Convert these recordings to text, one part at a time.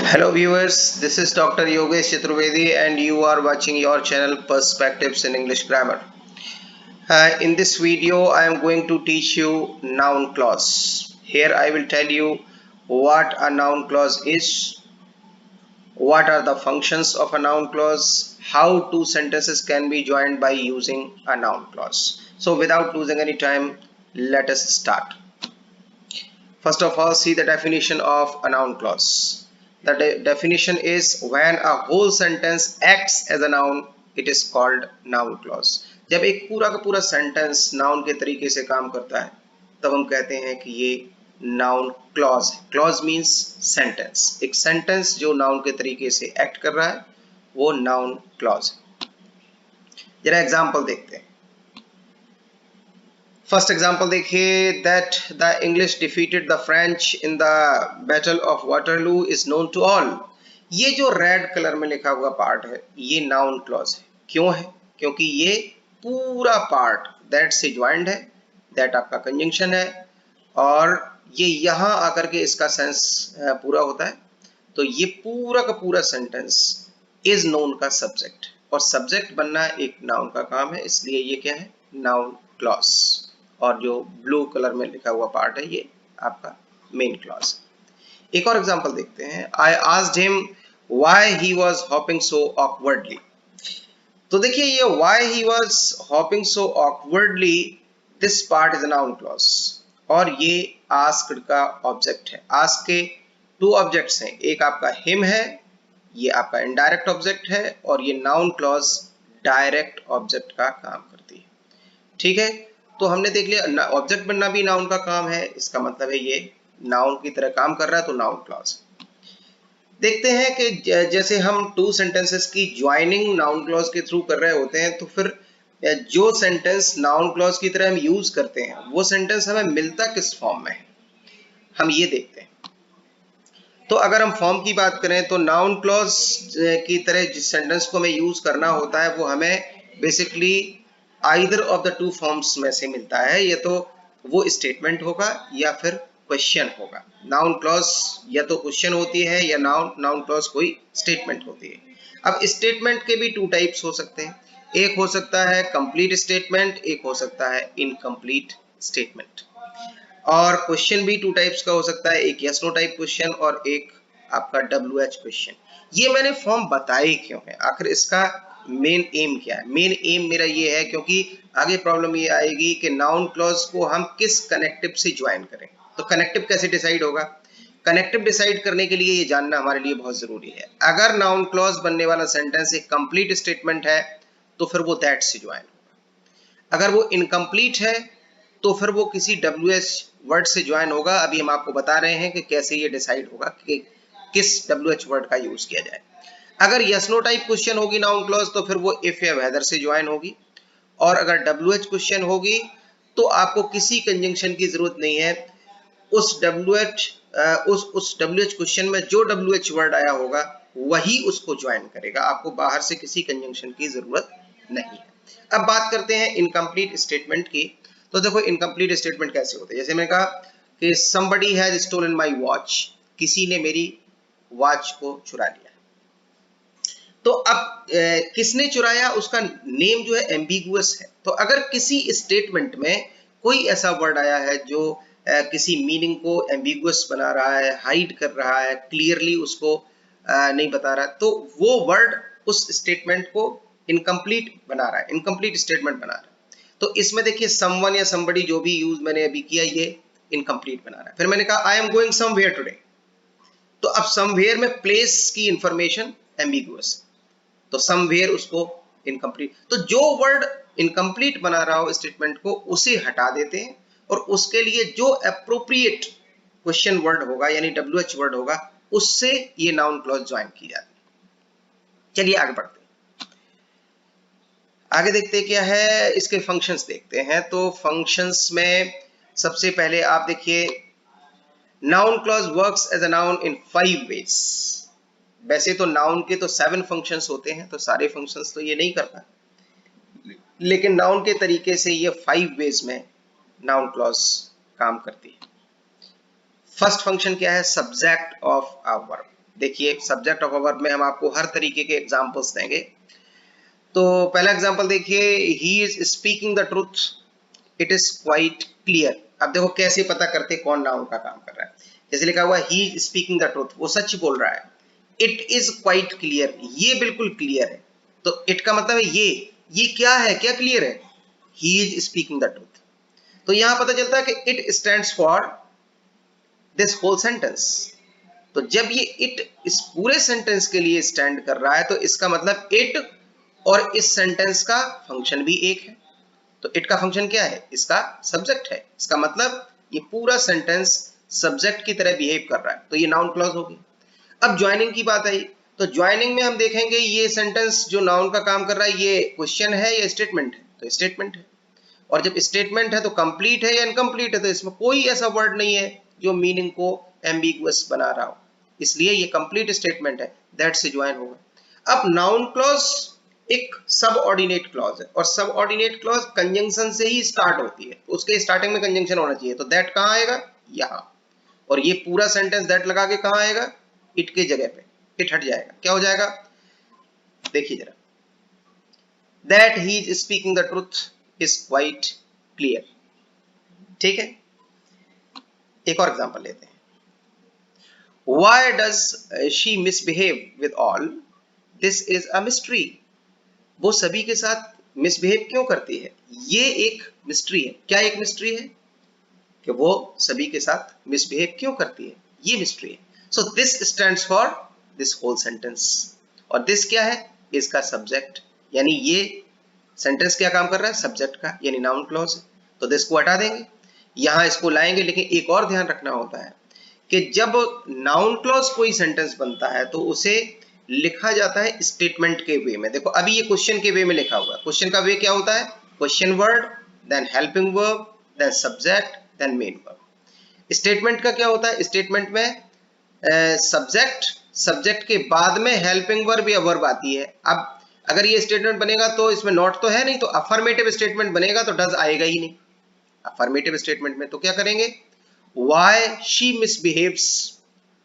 Hello viewers, this is Dr. Yogesh Chaturvedi and you are watching your channel Perspectives in English Grammar. In this video, I am going to teach you noun clause. Here I will tell you what a noun clause is, what are the functions of a noun clause, how two sentences can be joined by using a noun clause. So without losing any time, let us start. First of all, see the definition of a noun clause. The definition is when a whole sentence acts as a noun, it is called noun clause. जब एक पूरा का पूरा sentence noun के तरीके से काम करता है तब हम कहते हैं कि ये नाउन क्लॉज है. Clause means sentence. एक सेंटेंस जो नाउन के तरीके से एक्ट कर रहा है वो नाउन क्लॉज है. जरा एग्जांपल देखते हैं. फर्स्ट एग्जाम्पल देखिए. That the English defeated the French in the battle of Waterloo is known to all. ये जो रेड कलर में लिखा हुआ पार्ट है ये नाउन क्लॉज है. क्यों है? क्योंकि ये पूरा पार्ट दैट से ज्वाइंड है. दैट आपका कंजंक्शन है और ये यहाँ आकर के इसका सेंस पूरा होता है. तो ये पूरा का पूरा सेंटेंस इज नोन का सब्जेक्ट और सब्जेक्ट बनना एक नाउन का काम है. इसलिए ये क्या है? Noun clause. और जो ब्लू कलर में लिखा हुआ पार्ट है ये आपका मेन क्लॉज. एक और एग्जांपल देखते हैं. I asked him why he was hopping so awkwardly. तो देखिए ये why he was hopping so awkwardly, this part is a noun clause और ये आस्क्ड का ऑब्जेक्ट है. आस्क के टू ऑब्जेक्ट्स हैं. एक आपका हिम है, ये आपका इनडायरेक्ट ऑब्जेक्ट है और ये नाउन क्लॉज डायरेक्ट ऑब्जेक्ट का काम करती है. ठीक है, तो हमने देख लिया ऑब्जेक्ट बनना भी नाउन का काम है. इसका मतलब है ये नाउन की तरह काम कर रहा है तो नाउन क्लॉज. देखते हैं कि जैसे हम टू सेंटेंसेस की ज्वाइनिंग नाउन क्लॉज के थ्रू कर रहे होते हैं तो फिर जो सेंटेंस नाउन क्लॉज की तरह हम यूज करते हैं वो सेंटेंस हमें मिलता किस फॉर्म में है हम ये देखते हैं. तो अगर हम फॉर्म की बात करें तो नाउन क्लॉज की तरह जिस सेंटेंस को हमें यूज करना होता है वो हमें basically either of the two forms में से मिलता है. ये तो वो स्टेटमेंट होगा या फिर क्वेश्चन होगा. नाउन क्लॉज या तो क्वेश्चन होती है या नाउन क्लॉज कोई स्टेटमेंट होती है. अब स्टेटमेंट के भी टू टाइप्स हो सकते हैं. एक हो सकता है कंप्लीट स्टेटमेंट, एक हो सकता है इनकम्प्लीट स्टेटमेंट. और क्वेश्चन भी टू टाइप्स का हो सकता है. एक यस नो टाइप क्वेश्चन और एक आपका WH क्वेश्चन. ये मैंने फॉर्म बताए क्यों है, आखिर इसका मेन एम क्या है? मेन एम मेरा ये है क्योंकि आगे प्रॉब्लम ये आएगी कि नाउन क्लॉज को हम किस कनेक्टिव से ज्वाइन करें. तो कनेक्टिव कैसे डिसाइड होगा? कनेक्टिव डिसाइड करने के लिए ये जानना हमारे लिए बहुत जरूरी है. अगर नाउन क्लॉज बनने वाला सेंटेंस एक कंप्लीट स्टेटमेंट है तो फिर वो दैट से ज्वाइन होगा. अगर वो इनकम्प्लीट है तो फिर वो किसी WH वर्ड से ज्वाइन होगा. अभी हम आपको बता रहे हैं कि कैसे ये डिसाइड होगा कि किस WH वर्ड का यूज किया जाए. अगर यस नो टाइप क्वेश्चन होगी नाउन क्लॉज तो फिर वो इफ या वेदर से ज्वाइन होगी. और अगर WH क्वेश्चन होगी तो आपको किसी कंजंक्शन की जरूरत नहीं है. उस WH क्वेश्चन में जो WH वर्ड आया होगा वही उसको ज्वाइन करेगा. आपको बाहर से किसी कंजंक्शन की जरूरत नहीं है. अब बात करते हैं इनकम्प्लीट स्टेटमेंट की. तो देखो इनकम्प्लीट स्टेटमेंट कैसे होते हैं. जैसे मैंने कहा कि somebody has stolen my watch, किसी ने मेरी वॉच को चुरा लिया. तो अब किसने चुराया उसका नेम जो है एम्बिगुअस है. तो अगर किसी स्टेटमेंट में कोई ऐसा वर्ड आया है जो किसी मीनिंग को एम्बिगुअस बना रहा है, हाइड कर रहा है, क्लियरली उसको नहीं बता रहा, तो वो वर्ड उस स्टेटमेंट को इनकम्प्लीट बना रहा है, इनकम्प्लीट स्टेटमेंट बना रहा है. तो इसमें देखिए समवन या समबडी जो भी यूज मैंने अभी किया ये इनकम्प्लीट बना रहा है. फिर मैंने कहा I am going somewhere today. तो अब समवेयर में प्लेस की इंफॉर्मेशन एम्बिगुअस, तो समवेयर उसको इनकम्प्लीट. तो जो वर्ड इनकम्प्लीट बना रहा हो स्टेटमेंट को उसे हटा देते हैं और उसके लिए जो अप्रोप्रिएट क्वेश्चन वर्ड होगा यानी WH वर्ड होगा उससे ये नाउन क्लॉज ज्वाइन की जाती है. चलिए आगे बढ़ते हैं. आगे देखते हैं क्या है, इसके फंक्शंस देखते हैं. तो फंक्शंस में सबसे पहले आप देखिए noun clause works as a noun in 5 ways. वैसे तो नाउन के तो 7 फंक्शंस होते हैं तो सारे फंक्शंस तो ये नहीं करता, लेकिन नाउन के तरीके से ये 5 वेज में नाउन क्लॉज काम करती है. फर्स्ट फंक्शन क्या है? Subject of a verb. देखिए सब्जेक्ट ऑफ अ वर्ब में हम आपको हर तरीके के एग्जांपल्स देंगे। तो पहला एग्जांपल देखिए, ही is speaking the truth, it is quite clear. अब देखो कैसे पता करते कौन नाउन का काम कर रहा है। जैसे लिखा हुआ ही इज स्पीकिंग द ट्रुथ, वो सच बोल रहा है। इट इज क्वाइट क्लियर, ये बिल्कुल क्लियर है। तो इट का मतलब है ये क्या है, क्या क्लियर है, he is speaking the truth. तो यहां पता चलता है कि it stands for this whole sentence. तो जब ये इट इस पूरे सेंटेंस के लिए स्टैंड कर रहा है तो इसका मतलब इट और इस सेंटेंस का फंक्शन भी एक है। तो इट का फंक्शन क्या है, इसका सब्जेक्ट है। इसका मतलब ये पूरा सेंटेंस सब्जेक्ट की तरह बिहेव कर रहा है, तो ये नाउन क्लॉज होगी। अब ज्वाइनिंग की बात आई, तो ज्वाइनिंग में हम देखेंगे ये सेंटेंस जो नाउन का काम कर रहा है ये क्वेश्चन है या स्टेटमेंट है, तो स्टेटमेंट है। और जब स्टेटमेंट है तो कंप्लीट है या इनकम्प्लीट है, तो इसमें कोई ऐसा वर्ड नहीं है जो मीनिंग को एम्बिगुअस बना रहा हो, इसलिए ये कंप्लीट स्टेटमेंट है, दैट से ज्वाइन होगा। अब नाउन क्लॉज एक सब ऑर्डिनेट क्लॉज है, और सब ऑर्डिनेट क्लॉज कंजंक्शन से ही स्टार्ट होती है, तो उसके स्टार्टिंग में कंजंक्शन होना चाहिए। तो दैट कहाँ आएगा, यहाँ। और ये पूरा सेंटेंस दैट लगा के कहाँ आएगा, इट के जगह पे, इट हट जाएगा, क्या हो जाएगा, देखिए जरा, that he is speaking the truth is quite clear. ठीक है, एक और एग्जांपल लेते हैं। Why does she misbehave with all? This is a mystery. वो सभी के साथ मिसबिहेव क्यों करती है, ये एक मिस्ट्री है। क्या एक मिस्ट्री है, कि वो सभी के साथ मिसबिहेव क्यों करती है, ये मिस्ट्री है। So this stands for this whole sentence, और दिस क्या है, इसका सब्जेक्ट, यानी ये सेंटेंस क्या काम कर रहा है, सब्जेक्ट का, यानी नाउन क्लॉज। तो दिस को हटा देंगे, यहां इसको लाएंगे। लेकिन एक और ध्यान रखना होता है कि जब नाउन क्लॉज कोई सेंटेंस बनता है तो उसे लिखा जाता है स्टेटमेंट के वे में। देखो अभी ये क्वेश्चन के वे में लिखा हुआ है, क्वेश्चन का वे क्या होता है, question word, then helping verb, then subject, then main verb. Statement का क्या होता है, स्टेटमेंट में सब्जेक्ट के बाद में हेल्पिंग वर्ब या वर्ब आती है। अब अगर ये स्टेटमेंट बनेगा तो इसमें नॉट तो है नहीं, तो अफर्मेटिव स्टेटमेंट बनेगा तो डज आएगा ही नहीं। अफर्मेटिव स्टेटमेंट में तो क्या करेंगे, why she misbehaves,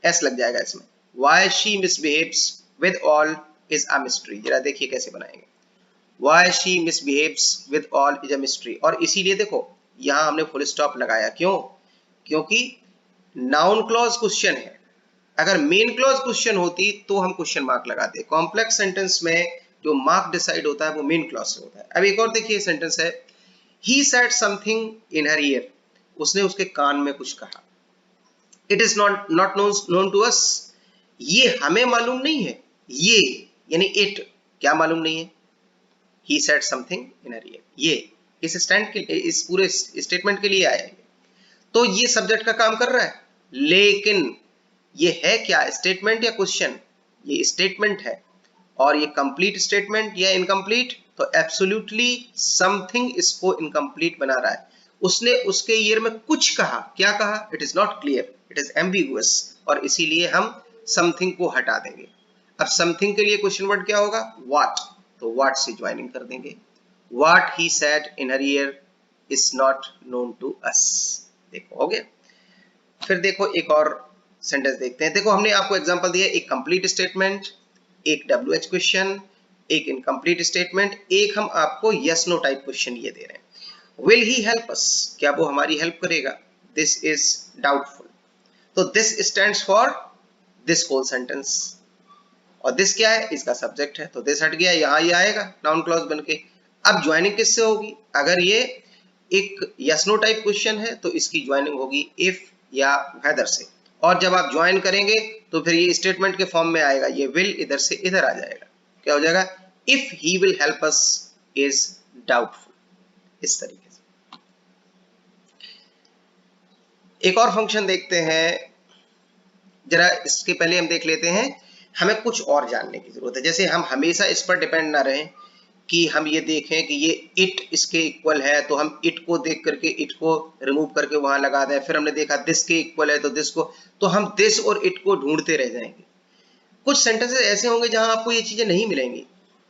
एस लग जाएगा इसमें, why she misbehaves with all is a mystery। जरा देखिए कैसे बनाएंगे, why she misbehaves with all is a mystery। और इसीलिए देखो यहां हमने फुल स्टॉप लगाया, क्यों, क्योंकि नाउन क्लॉज क्वेश्चन है। अगर मेन क्लॉज क्वेश्चन होती तो हम क्वेश्चन मार्क लगाते। कॉम्प्लेक्स सेंटेंस में जो मार्क डिसाइड होता है वो मेन क्लॉज से होता है। अब एक और देखिए सेंटेंस है, he said something in her ear, उसने उसके कान में कुछ कहा। It is not known to us, ये हमें मालूम नहीं है, ये यानी it क्या मालूम नहीं है, he said something in her ear, ये इस स्टैंड के, इस पूरे स्टेटमेंट के लिए आया है। तो ये सब्जेक्ट का काम कर रहा है, लेकिन ये है क्या, स्टेटमेंट या क्वेश्चन, ये स्टेटमेंट है। और ये कंप्लीट स्टेटमेंट या इनकम्प्लीट, तो एब्सोल्युटली समथिंग इसको इनकम्प्लीट बना रहा है। उसने उसके ईयर में कुछ कहा, क्या कहा, it is not clear, it is ambiguous, और इसीलिए हम समथिंग को हटा देंगे। अब समथिंग के लिए क्वेश्चन वर्ड क्या होगा, व्हाट, तो व्हाट से ज्वाइनिंग कर देंगे, what he said in her ear is not known to us. देखो हो गया। फिर देखो एक और सेंटेंस देखते हैं। देखो हमने आपको एग्जांपल दिया, एक कंप्लीट स्टेटमेंट, एक WH क्वेश्चन, एक इनकम्प्लीट स्टेटमेंट, एक हम आपको यस नो टाइप क्वेश्चन ये दे रहे हैं। विल ही हेल्प अस, क्या वो हमारी हेल्प करेगा, दिस इज डाउटफुल। तो this stands for this whole sentence, और दिस क्या है, इसका सब्जेक्ट है, तो दिस हट गया, यहां ये आएगा नाउन क्लॉज बनके। अब ज्वाइनिंग किससे होगी, अगर ये एक यस नो टाइप क्वेश्चन है तो इसकी ज्वाइनिंग होगी इफ या वेदर से, और जब आप ज्वाइन करेंगे तो फिर ये स्टेटमेंट के फॉर्म में आएगा, ये विल इधर से इधर आ जाएगा, क्या हो जाएगा, if he will help us is doubtful, इस तरीके से। एक और फंक्शन देखते हैं, जरा इसके पहले हम देख लेते हैं, हमें कुछ और जानने की जरूरत है। जैसे हम हमेशा इस पर डिपेंड ना रहें कि हम ये देखें कि ये इट इसके इक्वल है तो हम इट को देख करके इट को रिमूव करके वहां लगा दें, फिर हमने देखा दिस के इक्वल है तो दिस को, तो हम दिस और इट को ढूंढते रह जाएंगे। कुछ सेंटेंसेस ऐसे होंगे जहां आपको ये चीजें नहीं मिलेंगी,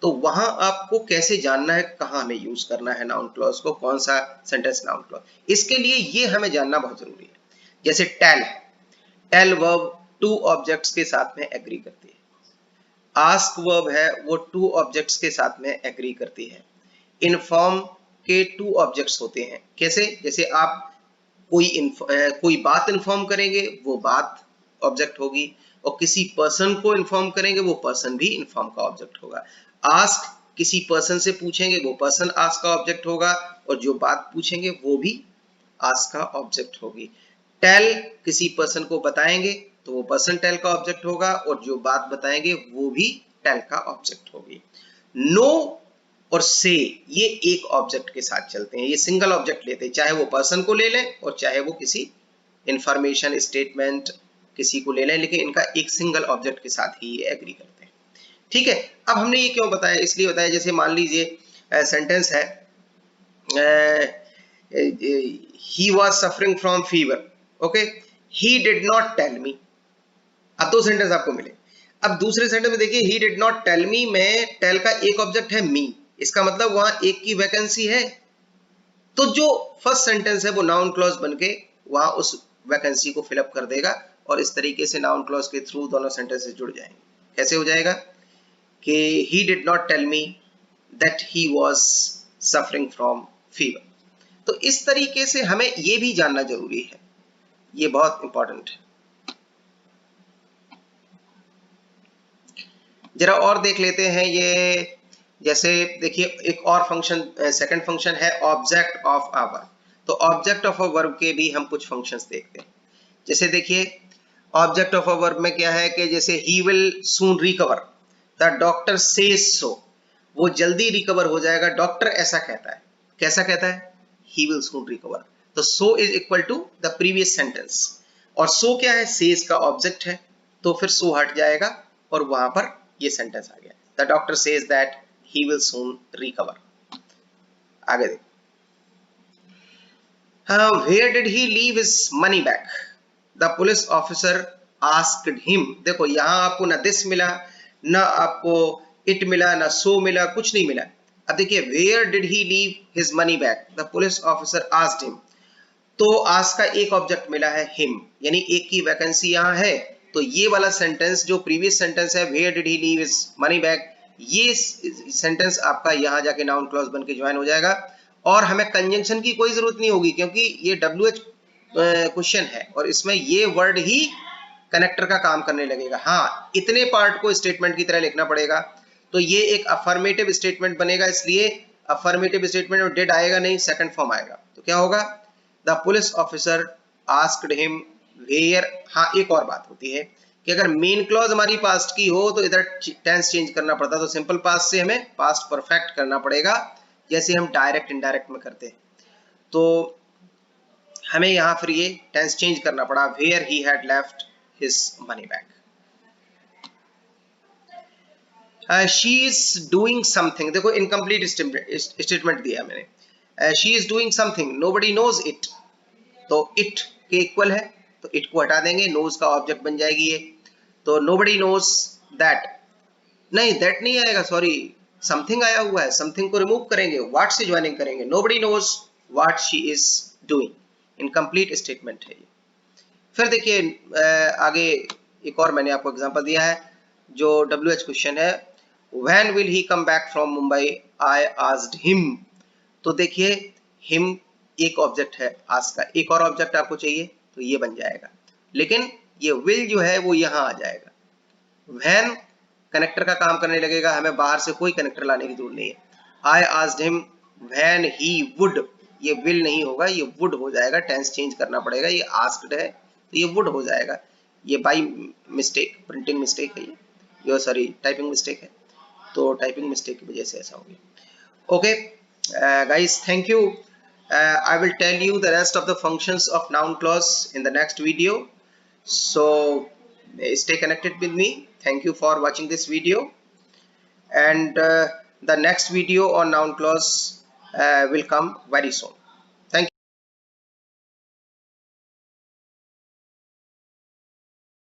तो वहां आपको कैसे जानना है कहां हमें यूज करना है नाउन क्लॉज को, कौन सा सेंटेंस नाउन क्लॉज, इसके लिए ये हमें जानना बहुत जरूरी है। जैसे टेल है, टेल वर्ब टू ऑब्जेक्ट्स के साथ में एग्री करती है। आस्क वर्ब है वो टू ऑब्जेक्ट्स के साथ में एग्री करती है। इन्फॉर्म के टू ऑब्जेक्ट्स होते हैं। कैसे? जैसे आप कोई बात इन्फॉर्म करेंगे वो बात ऑब्जेक्ट होगी, और किसी पर्सन को इन्फॉर्म करेंगे वो पर्सन भी इन्फॉर्म का ऑब्जेक्ट होगा। आस्क किसी पर्सन से पूछेंगे वो पर्सन आस्क का ऑब्जेक्ट होगा, और जो बात पूछेंगे वो भी आस्क का ऑब्जेक्ट होगी। टेल किसी पर्सन को बताएंगे तो वो पर्सन टेल का ऑब्जेक्ट होगा, और जो बात बताएंगे वो भी टेल का ऑब्जेक्ट होगी। नो और से ये एक ऑब्जेक्ट के साथ चलते हैं, ये सिंगल ऑब्जेक्ट लेते हैं, चाहे वो पर्सन को ले लें और चाहे वो किसी इंफॉर्मेशन स्टेटमेंट किसी को ले लें, लेकिन इनका एक सिंगल ऑब्जेक्ट के साथ ही ये एग्री करते हैं। ठीक है, अब हमने ये क्यों बताया? इसलिए बताया, जैसे मान लीजिए सेंटेंस है he was suffering from fever, okay, he did not tell me। अब दो सेंटेंस आपको मिले। अब दूसरे सेंटेंस में देखिए he did not tell me में टेल का एक ऑब्जेक्ट है me, इसका मतलब वहां एक की वैकेंसी है, तो जो फर्स्ट सेंटेंस है वो नाउन क्लॉज बनके वहां उस वैकेंसी को फिलअप कर देगा, और इस तरीके से नाउन क्लॉज के थ्रू दोनों सेंटेंसेस जुड़ जाएंगे। कैसे हो जाएगा कि he did not tell me that he was suffering from fever। तो इस तरीके से हमें ये भी जानना जरूरी है, ये बहुत इंपॉर्टेंट है। जरा और देख लेते हैं ये, जैसे देखिए एक और फंक्शन, सेकंड फंक्शन है ऑब्जेक्ट ऑफ अ वर्ब। तो ऑब्जेक्ट ऑफ अ वर्ब के भी हम कुछ फंक्शंस देखते हैं। जैसे देखिए ऑब्जेक्ट ऑफ अ वर्ब में क्या है कि जैसे he will soon recover, the doctor says so, वो जल्दी रिकवर हो जाएगा, डॉक्टर ऐसा कहता है। कैसा कहता है? he will soon recover। तो so is equal to the previous sentence, और so क्या है? says का ऑब्जेक्ट है, तो फिर so हट जाएगा और वहां पर ये सेंटेंस आ गया, the doctor says that he will soon recover। आगे देखो, where did he leave his money back, the police officer asked him। देखो यहां आपको ना this मिला, ना आपको it मिला, ना so मिला, कुछ नहीं मिला। अब देखिए where did he leave his money back, the police officer asked him। तो ask का एक ऑब्जेक्ट मिला है him, यानी एक की वैकेंसी यहां है, तो ये वाला सेंटेंस जो प्रीवियस सेंटेंस है where did he leave his money back, ये सेंटेंस आपका यहां जाके नाउन क्लॉज बन के ज्वाइन हो जाएगा, और हमें कंजंक्शन की कोई जरूरत नहीं होगी क्योंकि ये WH क्वेश्चन है और इसमें ये वर्ड ही कनेक्टर का काम करने लगेगा। हाँ, इतने पार्ट को स्टेटमेंट की तरह लिखना पड़ेगा, तो ये एक अफर्मेटिव स्टेटमेंट बनेगा, इसलिए अफर्मेटिव स्टेटमेंट में डिड आएगा नहीं, सेकंड फॉर्म आएगा। तो क्या होगा? The police officer asked him where. हाँ, एक और बात होती है कि अगर मेन क्लॉज हमारी पास्ट की हो तो इधर टेंस चेंज करना पड़ता, तो सिंपल पास्ट से हमें पास्ट परफेक्ट करना पड़ेगा, जैसे हम डायरेक्ट इनडायरेक्ट में करते हैं। तो हमें यहाँ फिर ये टेंस चेंज करना पड़ा, where he had left his money bag. She is doing something, देखो इनकम्प्लीट स्टेटमेंट दिया मैंने। She is doing something, nobody knows it, तो इट के इक्वल है, तो इट को हटा देंगे, नोज का ऑब्जेक्ट बन जाएगी ये, तो नोबडी नोज दैट, नहीं दैट नहीं आएगा, सॉरी समथिंग आया हुआ है, समथिंग को रिमूव करेंगे, व्हाट से ज्वाइनिंग करेंगे, nobody knows what she is doing, incomplete statement है ये। फिर देखिए आगे एक और मैंने आपको एग्जांपल दिया है जो WH क्वेश्चन है, when will he come back from Mumbai, I asked him. तो देखिए हिम एक ऑब्जेक्ट है, आस्क का एक और ऑब्जेक्ट आपको चाहिए, तो ये बन जाएगा, लेकिन ये विल जो है वो यहां आ जाएगा। व्हेन कनेक्टर का काम करने लगेगा, हमें बाहर से कोई कनेक्टर लाने की जरूरत नहीं है। I asked him when he would, ये विल नहीं होगा, ये वुड हो जाएगा, टेंस चेंज करना पड़ेगा, ये आस्क्ड है तो ये वुड हो जाएगा, ये बाई मिस्टेक, प्रिंटिंग मिस्टेक है ये सॉरी टाइपिंग मिस्टेक है, तो टाइपिंग मिस्टेक की वजह से ऐसा हो गया। Okay guys, thank you। I will tell you the rest of the functions of noun clause in the next video, so stay connected with me। Thank you for watching this video, and the next video on noun clause will come very soon।